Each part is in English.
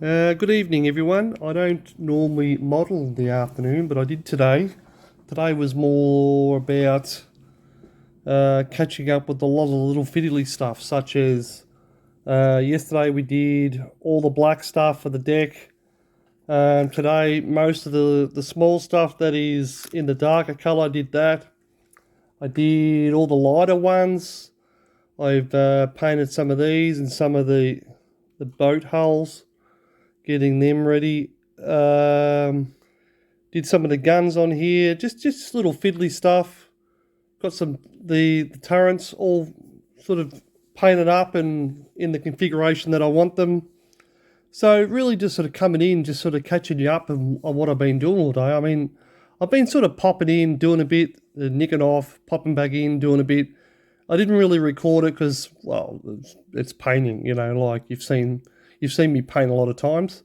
Good evening, everyone. I don't normally model in the afternoon, but I did today. Today was more about catching up with a lot of the little fiddly stuff, such as yesterday we did all the black stuff for the deck. Today, most of the small stuff that is in the darker colour, I did that. I did all the lighter ones. I've painted some of these and some of the boat hulls, getting them ready. Did some of the guns on here, just little fiddly stuff. Got some the turrets all sort of painted up and in the configuration that I want them. So really just sort of coming in, just sort of catching you up on what I've been doing all day. I mean, I've been sort of popping in, doing a bit, nicking off, popping back in, doing a bit. I didn't really record it because, well, it's painting, like you've seen me paint a lot of times.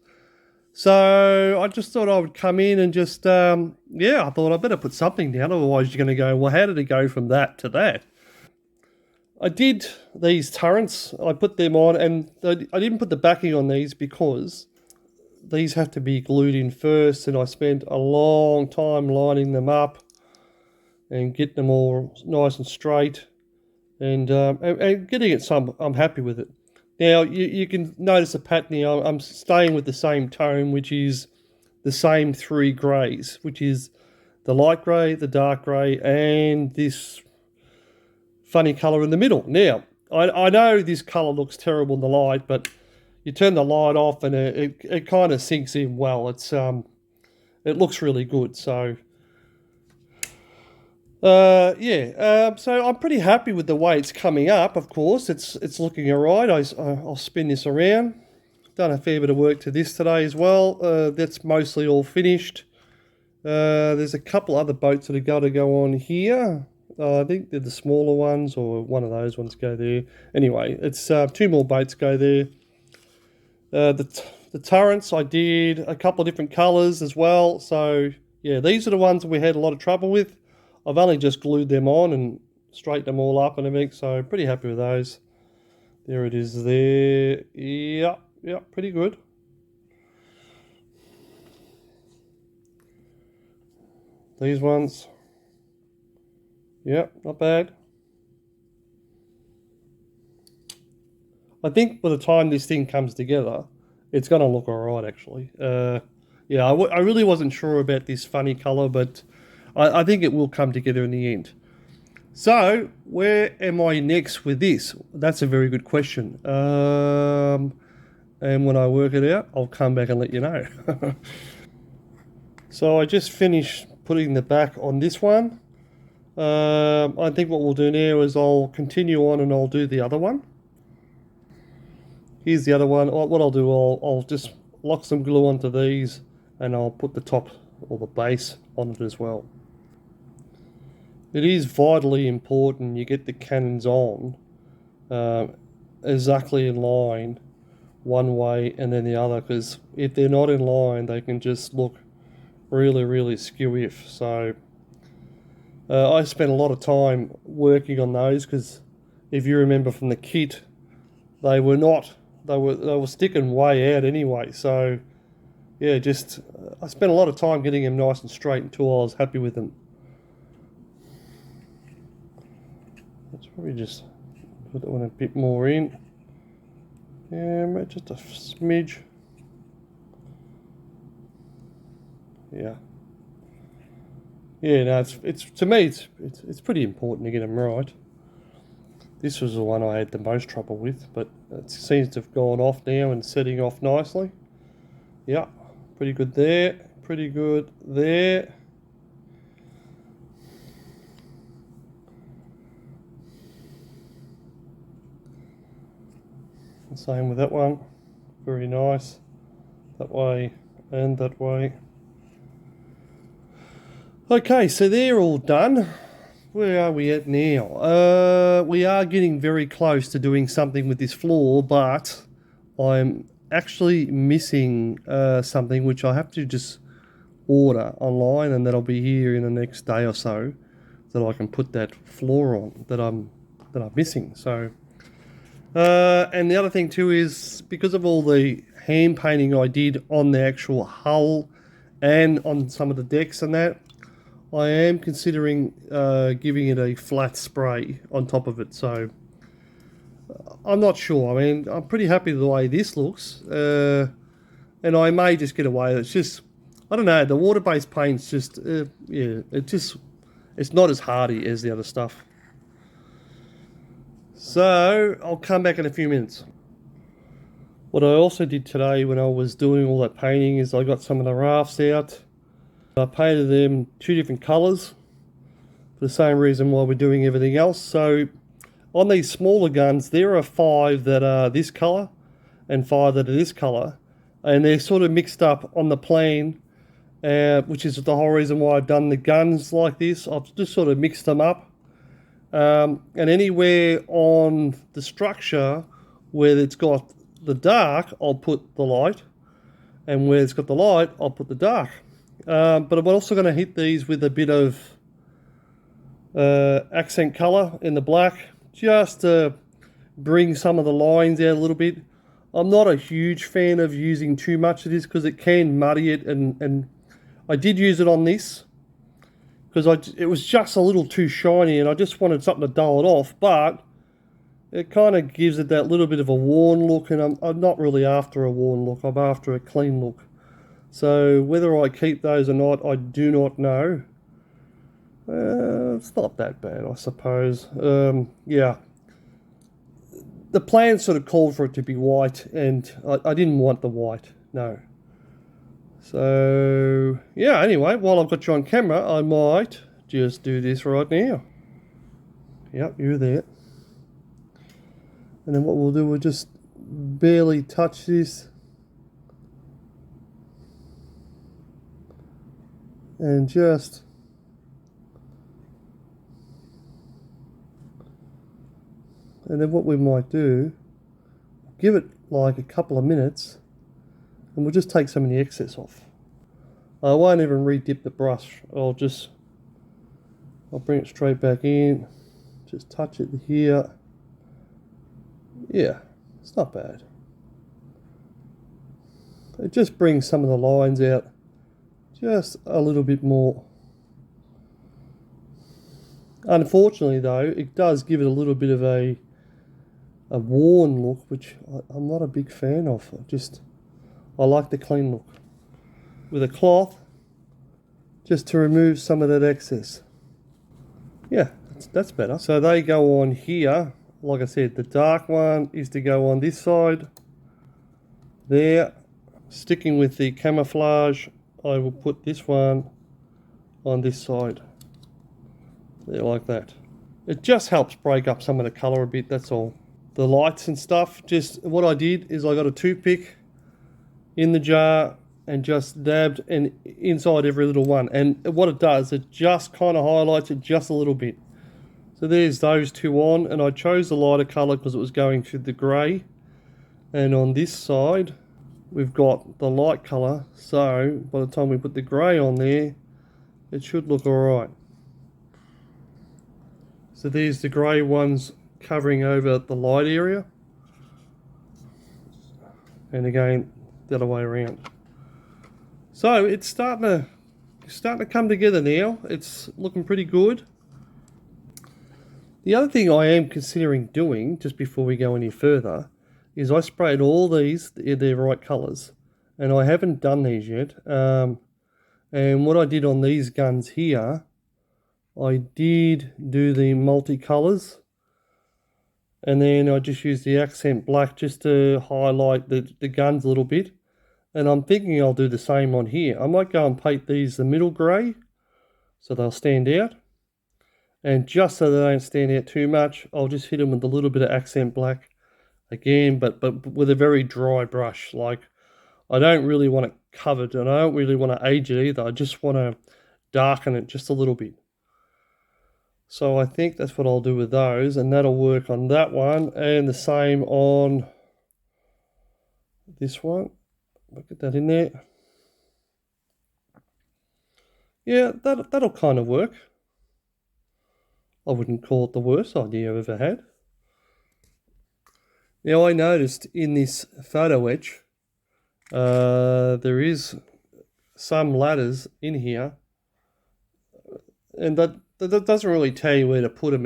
So I just thought I would come in and just, I thought I better put something down. Otherwise you're going to go, well, how did it go from that to that? I did these turrets. I put them on, and I didn't put the backing on these because these have to be glued in first, and I spent a long time lining them up and getting them all nice and straight, and getting it so I'm happy with it. Now, you can notice a pattern here. I'm staying with the same tone, which is the same three greys, which is the light grey, the dark grey, and this funny colour in the middle. Now, I know this colour looks terrible in the light, but you turn the light off and it kind of sinks in well. It looks really good. So so I'm pretty happy with the way it's coming up. Of course, it's looking alright. I'll spin this around. Done a fair bit of work to this today as well. That's mostly all finished. There's a couple other boats that are going to go on here. I think they're the smaller ones, or one of those ones go there. Anyway, it's two more boats go there. The turrets, I did a couple of different colours as well. So yeah, these are the ones that we had a lot of trouble with. I've only just glued them on and straightened them all up and everything, so pretty happy with those. There it is there. Yeah, pretty good. These ones. Yeah, not bad. I think by the time this thing comes together, it's going to look alright actually. I really wasn't sure about this funny colour, but I think it will come together in the end. So, where am I next with this? That's a very good question. And when I work it out, I'll come back and let you know. So I just finished putting the back on this one. I think what we'll do now is I'll continue on and I'll do the other one. Here's the other one. What I'll do, I'll just lock some glue onto these and I'll put the top or the base on it as well. It is vitally important you get the cannons on exactly in line one way and then the other, because if they're not in line they can just look really skew-if. So I spent a lot of time working on those, because if you remember from the kit, they were sticking way out anyway. So yeah, I spent a lot of time getting them nice and straight until I was happy with them. Let's probably just put that one a bit more in. Yeah, just a smidge. Yeah. Yeah, no, it's to me it's pretty important to get them right. This was the one I had the most trouble with, but it seems to have gone off now and setting off nicely. Yeah, pretty good there. Pretty good there. Same with that one. Very nice. That way and that way. Okay, so they're all done. Where are we at now? We are getting very close to doing something with this floor, but I'm actually missing something which I have to just order online, and that'll be here in the next day or so, that I can put that floor on that I'm missing. So And the other thing too is because of all the hand painting I did on the actual hull and on some of the decks and that, I am considering giving it a flat spray on top of it. So I'm not sure. I mean, I'm pretty happy with the way this looks, and I may just get away. It's just, I don't know. The water-based paint's just, yeah, it's not as hardy as the other stuff. So I'll come back in a few minutes. What I also did today when I was doing all that painting is I got some of the rafts out. I painted them 2 different colours for the same reason why we're doing everything else. So on these smaller guns, there are 5 that are this colour and 5 that are this colour, and they're sort of mixed up on the plan, which is the whole reason why I've done the guns like this. I've just sort of mixed them up. And anywhere on the structure where it's got the dark, I'll put the light, and where it's got the light, I'll put the dark. But I'm also going to hit these with a bit of accent colour in the black, just to bring some of the lines out a little bit. I'm not a huge fan of using too much of this because it can muddy it, and I did use it on this because it was just a little too shiny and I just wanted something to dull it off, but it kind of gives it that little bit of a worn look, and I'm not really after a worn look, I'm after a clean look. So whether I keep those or not, I do not know. It's not that bad, I suppose. Yeah. The plan sort of called for it to be white, and I didn't want the white, no. So, yeah, anyway, while I've got you on camera, I might just do this right now. Yep, you're there. And then what we'll do, we'll just barely touch this. And just and then what we might do, give it like a couple of minutes, and we'll just take some of the excess off. I won't even re-dip the brush. I'll bring it straight back in, just touch it here. Yeah, it's not bad. It just brings some of the lines out just a little bit more. Unfortunately though, it does give it a little bit of a worn look, which I'm not a big fan of. I like the clean look. With a cloth, just to remove some of that excess. Yeah, that's better. So they go on here. Like I said, the dark one is to go on this side. There, sticking with the camouflage, I will put this one on this side. There, like that. It just helps break up some of the colour a bit, that's all. The lights and stuff, just what I did is I got a toothpick in the jar and just dabbed inside every little one. And what it does, it just kind of highlights it just a little bit. So there's those 2 on, and I chose the lighter colour because it was going through the grey. And on this side, we've got the light colour, so by the time we put the grey on there, it should look alright. So there's the grey ones covering over the light area, and again the other way around. So it's starting to come together now. It's looking pretty good. The other thing I am considering doing, just before we go any further, is I sprayed all these in their right colours, and I haven't done these yet. And what I did on these guns here, I did do the multicolours, and then I just used the accent black just to highlight the guns a little bit. And I'm thinking I'll do the same on here. I might go and paint these the middle grey so they'll stand out. And just so they don't stand out too much, I'll just hit them with a little bit of accent black again, but with a very dry brush. Like, I don't really want it covered, and I don't really want to age it either. I just want to darken it just a little bit. So I think that's what I'll do with those, and that'll work on that one, and the same on this one. I'll get that in there. Yeah, that'll kind of work. I wouldn't call it the worst idea I've ever had. Now I noticed in this photo etch, there is some ladders in here, and that doesn't really tell you where to put them.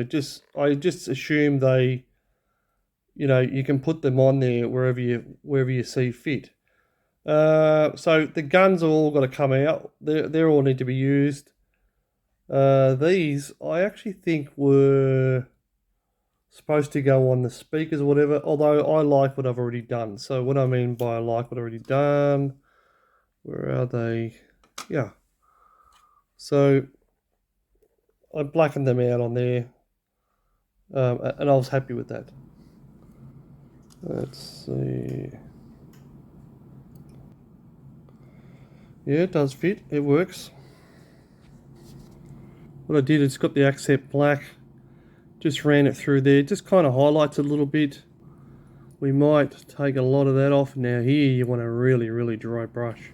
I just assume they, you can put them on there wherever you see fit. So the guns are all got to come out. They all need to be used. These I actually think were supposed to go on the speakers or whatever, although I like what I've already done. So what I mean by I like what I've already done, where are they? Yeah. So I blackened them out on there, and I was happy with that. Let's see. Yeah, it does fit. It works. What I did is got the accent black, just ran it through there, just kind of highlights it a little bit. We might take a lot of that off. Now here you want a really, really dry brush.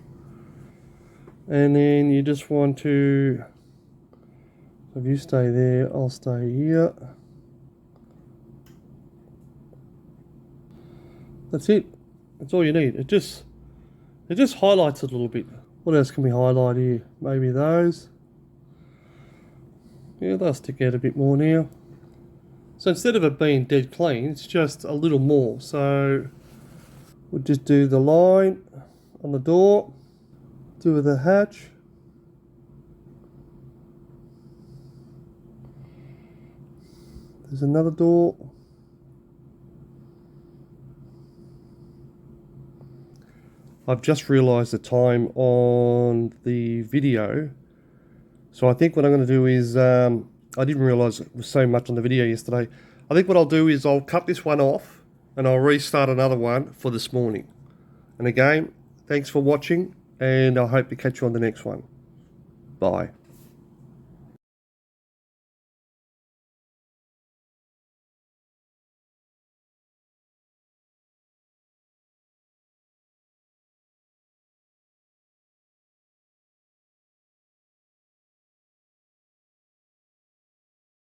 And then you just want to, if you stay there, I'll stay here. That's it. That's all you need. It just highlights it a little bit. What else can we highlight here? Maybe those. Yeah, they'll stick out a bit more now. So instead of it being dead clean, it's just a little more. So we'll just do the line on the door, do the hatch. There's another door. I've just realised the time on the video. So I think what I'm going to do is, I didn't realise it was so much on the video yesterday. I think what I'll do is I'll cut this one off and I'll restart another one for this morning. And again, thanks for watching, and I hope to catch you on the next one. Bye.